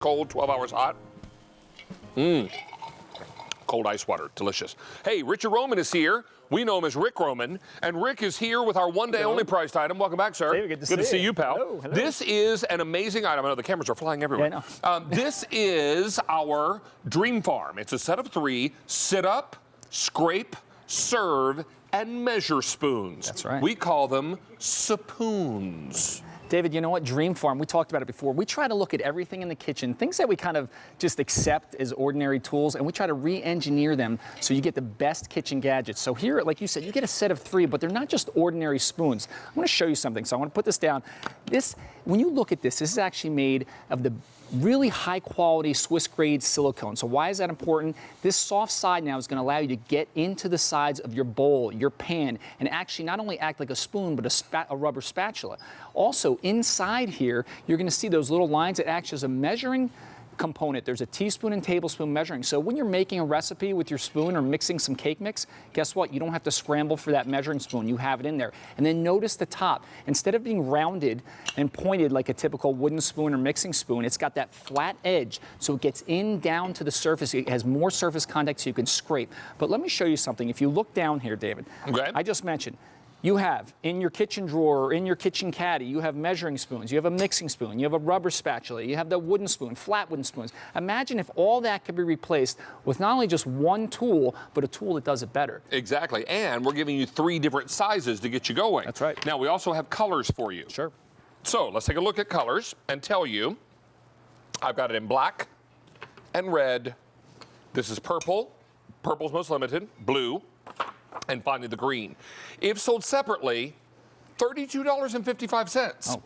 cold, 12 hours hot. Cold ice water, delicious. Hey, Richard Roman is here. We know him as Rick Roman, and Rick is here with our one-day only priced item. Welcome back, sir. David, good to see you, pal. Hello, hello. This is an amazing item. I know the cameras are flying everywhere. Yeah, I know. This is our Dreamfarm. It's a set of 3 sit-up, scrape, serve, and measure spoons. That's right. We call them Supoons. David, you know what? Dreamfarm, we talked about it before. We try to look at everything in the kitchen, things that we kind of just accept as ordinary tools, and we try to re-engineer them so you get the best kitchen gadgets. So here, like you said, you get a set of 3, but they're not just ordinary spoons. I'm going to show you something. So I want to put this down. When you look at this is actually made of the really high quality Swiss grade silicone. So why is that important? This soft side now is going to allow you to get into the sides of your bowl, your pan, and actually not only act like a spoon, but a rubber spatula. Also, inside here, you're going to see those little lines that act as a measuring component. There's a teaspoon and tablespoon measuring. So when you're making a recipe with your spoon or mixing some cake mix, guess what? You don't have to scramble for that measuring spoon. You have it in there. And then notice the top. Instead of being rounded and pointed like a typical wooden spoon or mixing spoon, it's got that flat edge. So it gets in down to the surface. It has more surface contact so you can scrape. But let me show you something. If you look down here, David, okay. I just mentioned, you have in your kitchen drawer or in your kitchen caddy, you have measuring spoons, you have a mixing spoon, you have a rubber spatula, you have the wooden spoon, flat wooden spoons. Imagine if all that could be replaced with not only just one tool, but a tool that does it better. Exactly, and we're giving you 3 different sizes to get you going. That's right. Now, we also have colors for you. Sure. So, let's take a look at colors and tell you, I've got it in black and red. This is purple. Purple's most limited. Blue. And finally the green. If sold separately, $32.55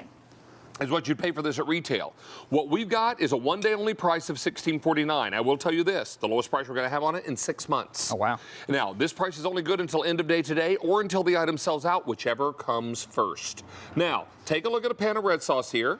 is what you'd pay for this at retail. What we've got is a one-day only price of $16.49. I will tell you this, the lowest price we're going to have on it in 6 months. Oh, wow. Now, this price is only good until end of day today or until the item sells out, whichever comes first. Now, take a look at a pan of red sauce here.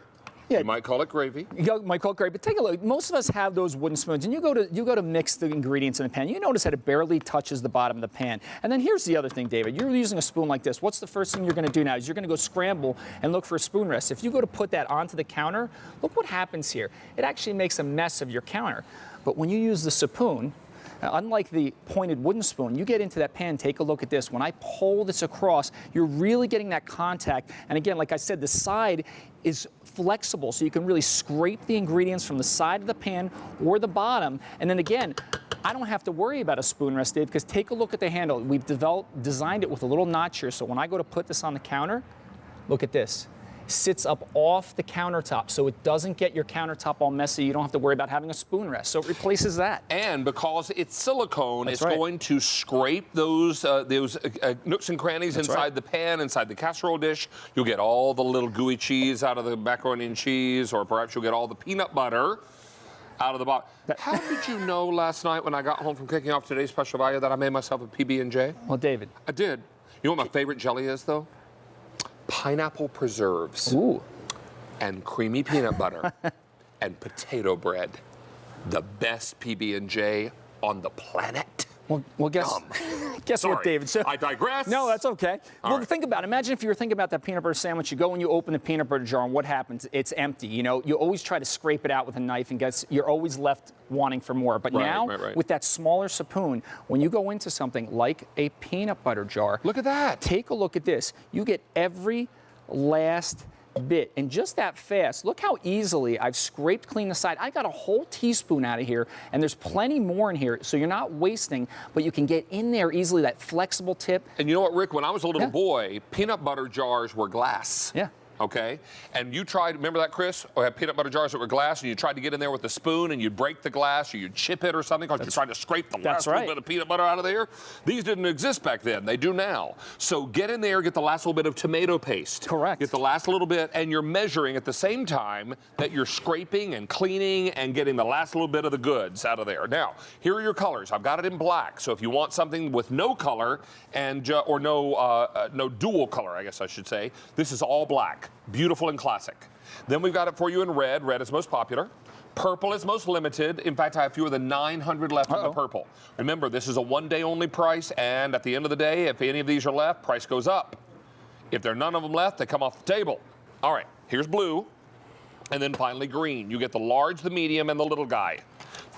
Yeah. You might call it gravy. You might call it gravy, but take a look. Most of us have those wooden spoons, and you go to mix the ingredients in the pan. You notice that it barely touches the bottom of the pan. And then here's the other thing, David. You're using a spoon like this. What's the first thing you're going to do now? Is you're going to go scramble and look for a spoon rest. If you go to put that onto the counter, look what happens here. It actually makes a mess of your counter. But when you use the Supoon, unlike the pointed wooden spoon, you get into that pan, take a look at this. When I pull this across, you're really getting that contact. And again, like I said, the side is flexible, so you can really scrape the ingredients from the side of the pan or the bottom. And then again, I don't have to worry about a spoon rest, Dave, because take a look at the handle. We've designed it with a little notch here, so when I go to put this on the counter, look at this. Sits up off the countertop, so it doesn't get your countertop all messy. You don't have to worry about having a spoon rest, so it replaces that. And because it's silicone, That's it's right. going to scrape those nooks and crannies That's inside right. the pan, inside the casserole dish. You'll get all the little gooey cheese out of the macaroni and cheese, or perhaps you'll get all the peanut butter out of the bottom. How did you know last night when I got home from kicking off today's special value that I made myself a PB&J? Well, David. I did. You know what my favorite jelly is, though? Pineapple preserves. Ooh. And creamy peanut butter and potato bread. The best PB&J on the planet. Well, guess Sorry, what, David? So, I digress. No, that's okay. Well, right. think about it. Imagine if you were thinking about that peanut butter sandwich. You go and you open the peanut butter jar, and what happens? It's empty. You know, you always try to scrape it out with a knife, and you're always left wanting for more. But now, with that smaller Supoon, when you go into something like a peanut butter jar, look at that. Take a look at this. You get every last bit, and just that fast. Look how easily I've scraped clean the side. I got a whole teaspoon out of here, and there's plenty more in here, so you're not wasting, but you can get in there easily, that flexible tip. And you know what, Rick, when I was a little boy, peanut butter jars were glass. Yeah. Okay? And you tried, remember that, Chris? Or had peanut butter jars that were glass, and you tried to get in there with a spoon, and you'd break the glass, or you'd chip it or something, because you're trying to scrape the last little bit of peanut butter out of there. These didn't exist back then. They do now. So get in there, get the last little bit of tomato paste. Correct. Get the last little bit, and you're measuring at the same time that you're scraping and cleaning and getting the last little bit of the goods out of there. Now, here are your colors. I've got it in black, so if you want something with no color and or no dual color, I guess I should say, this is all black. Beautiful and classic. Then we've got it for you in red. Red is most popular. Purple is most limited. In fact, I have fewer than 900 left in the purple. Remember, this is a one-day only price, and at the end of the day, if any of these are left, price goes up. If there are none of them left, they come off the table. All right, here's blue. And then finally green. You get the large, the medium, and the little guy.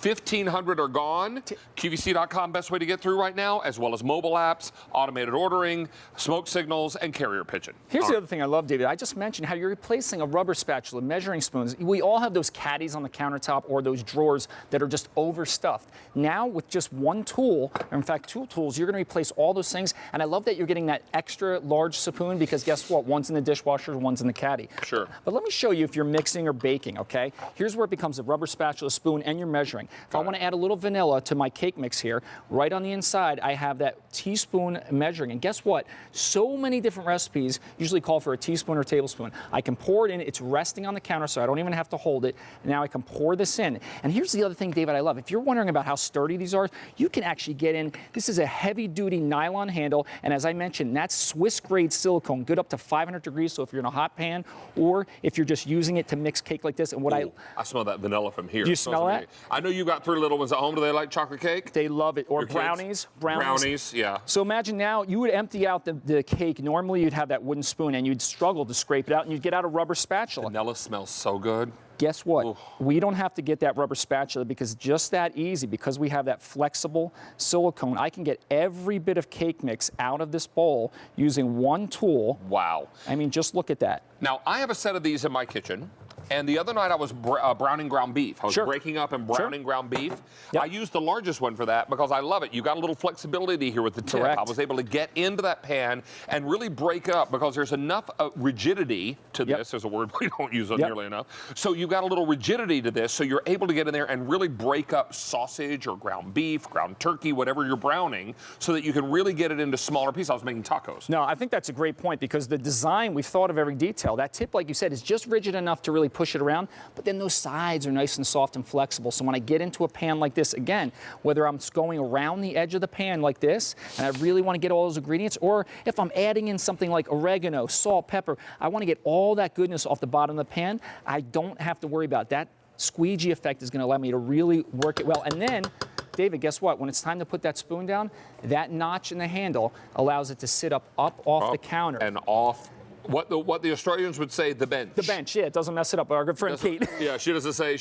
1,500 are gone. QVC.com, best way to get through right now, as well as mobile apps, automated ordering, smoke signals, and carrier pigeon. Here's the other thing I love, David. I just mentioned how you're replacing a rubber spatula, measuring spoons. We all have those caddies on the countertop or those drawers that are just overstuffed. Now, with just one tool, or in fact, two tools, you're going to replace all those things. And I love that you're getting that extra large spoon because guess what? One's in the dishwasher, one's in the caddy. Sure. But let me show you if you're mixing or baking, okay? Here's where it becomes a rubber spatula, spoon, and you're measuring. If I want to add a little vanilla to my cake mix here, right on the inside, I have that teaspoon measuring. And guess what? So many different recipes usually call for a teaspoon or tablespoon. I can pour it in. It's resting on the counter, so I don't even have to hold it. And now I can pour this in. And here's the other thing, David, I love. If you're wondering about how sturdy these are, you can actually get in. This is a heavy-duty nylon handle. And as I mentioned, that's Swiss-grade silicone, good up to 500 degrees. So if you're in a hot pan or if you're just using it to mix cake like this. And what I smell that vanilla from here. Do you smell that? I know you got 3 little ones at home. Do they like chocolate cake? They love it. Or Your brownies. kids? Brownies, yeah. So imagine now you would empty out the cake. Normally you'd have that wooden spoon and you'd struggle to scrape it out and you'd get out a rubber spatula. Vanilla smells so good. Guess what? Oof. We don't have to get that rubber spatula because just that easy, because we have that flexible silicone, I can get every bit of cake mix out of this bowl using one tool. Wow. I mean, just look at that. Now, I have a set of these in my kitchen. And the other night I was browning ground beef. I was breaking up and browning ground beef. Yep. I used the largest one for that because I love it. You got a little flexibility here with the tip. Correct. I was able to get into that pan and really break up because there's enough rigidity to this. There's a word we don't use nearly enough. So you've got a little rigidity to this, so you're able to get in there and really break up sausage or ground beef, ground turkey, whatever you're browning, so that you can really get it into smaller pieces. I was making tacos. No, I think that's a great point because the design, we've thought of every detail. That tip, like you said, is just rigid enough to really push it around, but then those sides are nice and soft and flexible. So when I get into a pan like this, again, whether I'm going around the edge of the pan like this, and I really want to get all those ingredients, or if I'm adding in something like oregano, salt, pepper, I want to get all that goodness off the bottom of the pan, I don't have to worry about it. That squeegee effect is going to allow me to really work it well. And then, David, guess what? When it's time to put that spoon down, that notch in the handle allows it to sit up off the counter. And off. What the Australians would say, the bench. The bench, yeah, it doesn't mess it up. Our good friend Kate. Yeah, she doesn't say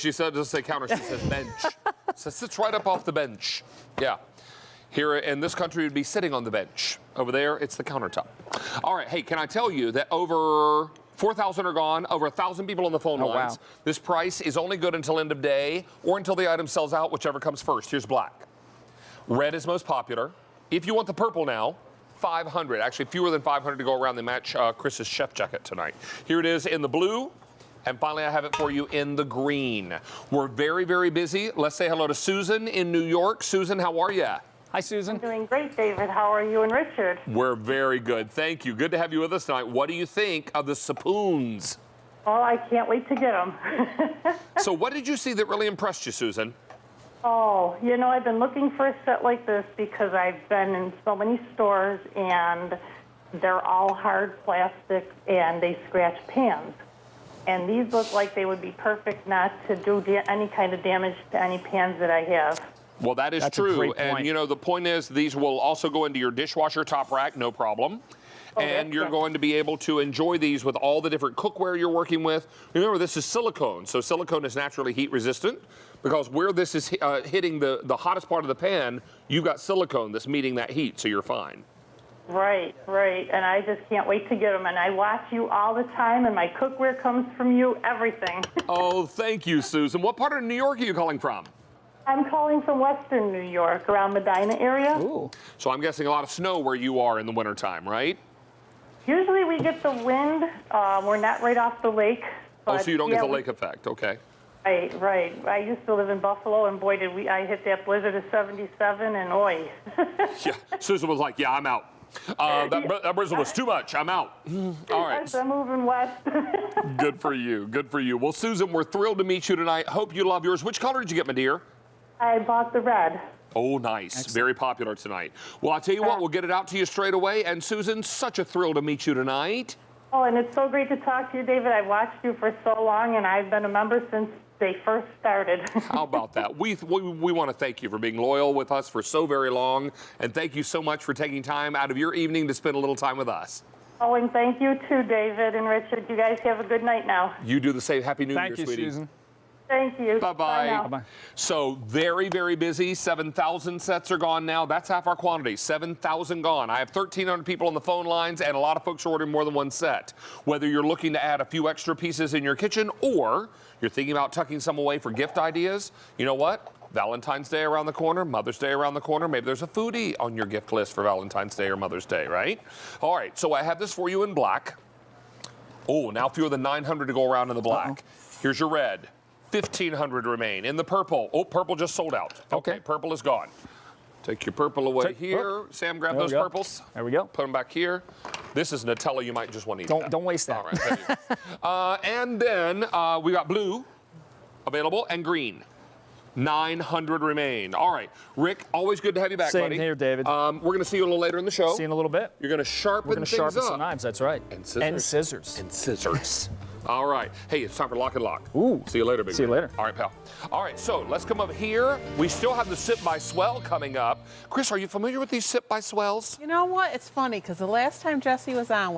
counter, she says bench. So it sits right up off the bench. Yeah. Here in this country, it would be sitting on the bench. Over there, it's the countertop. All right, hey, can I tell you that over 4,000 are gone, over 1,000 people on the phone lines. Wow. This price is only good until end of day or until the item sells out, whichever comes first. Here's black. Red is most popular. If you want the purple now, 500, actually fewer than 500 to go around. They match Chris's chef jacket tonight. Here it is in the blue, and finally I have it for you in the green. We're very, very busy. Let's say hello to Susan in New York. Susan, how are you? Hi, Susan. I'm doing great, David. How are you and Richard? We're very good. Thank you. Good to have you with us tonight. What do you think of the Supoons? Oh, I can't wait to get them. So what did you see that really impressed you, Susan? Oh, you know, I've been looking for a set like this because I've been in so many stores and they're all hard plastic and they scratch pans. And these look like they would be perfect not to do any kind of damage to any pans that I have. Well, that is That's a true. great point. And, you know, the point is these will also go into your dishwasher top rack, no problem. And you're going to be able to enjoy these with all the different cookware you're working with. Remember, this is silicone, so silicone is naturally heat resistant because where this is hitting the hottest part of the pan, you've got silicone that's meeting that heat, so you're fine. Right, right. And I just can't wait to get them. And I watch you all the time, and my cookware comes from you, everything. Oh, thank you, Susan. What part of New York are you calling from? I'm calling from Western New York, around Medina area. Ooh. So I'm guessing a lot of snow where you are in the wintertime, right? Usually we get the wind. We're not right off the lake. Oh, so you don't get the we- lake effect. Okay. Right, right. I used to live in Buffalo, and boy, I hit that blizzard of 77, and oi. Yeah. Susan was like, yeah, I'm out. That blizzard was too much. I'm out. All right. I'm moving west. Good for you. Good for you. Well, Susan, we're thrilled to meet you tonight. Hope you love yours. Which color did you get, my dear? I bought the red. Oh, nice. Very popular tonight. Well, I'll tell you what, we'll get it out to you straight away. And Susan, such a thrill to meet you tonight. Oh, and it's so great to talk to you, David. I've watched you for so long, and I've been a member since they first started. How about that? We want to thank you for being loyal with us for so very long. And thank you so much for taking time out of your evening to spend a little time with us. Oh, and thank you too, David and Richard. You guys have a good night now. You do the same. Happy New Year, Thank you, sweetie. Susan. Thank you. Bye-bye. now. Bye-bye. So very, very busy. 7,000 sets are gone now. That's half our quantity. 7,000 gone. I have 1,300 people on the phone lines, and a lot of folks are ordering more than one set. Whether you're looking to add a few extra pieces in your kitchen or you're thinking about tucking some away for gift ideas, you know what? Valentine's Day around the corner, Mother's Day around the corner. Maybe there's a foodie on your gift list for Valentine's Day or Mother's Day, right? All right, so I have this for you in black. Oh, now fewer than 900 to go around in the black. Here's your red. 1,500 remain. In the purple. Oh, purple just sold out. Okay, purple is gone. Take your purple away here. Sam, grab those purples. There we go. Put them back here. This is Nutella. You might just want to eat that. Don't waste that. All right, there you go. And then we got blue available and green. 900 remain. All right, Rick, always good to have you back, Same buddy. here, David. We're going to see you a little later in the show. See you in a little bit. You're going to sharpen We're going to things sharpen up. some knives, that's right. And scissors. And scissors. And scissors. All right. Hey, it's time for Lock and Lock. Ooh. See you later, big See you man. later. All right, pal. All right, so let's come up here. We still have the Sip by Swell coming up. Chris, are you familiar with these Sip by Swells? You know what? It's funny because the last time Jesse was on,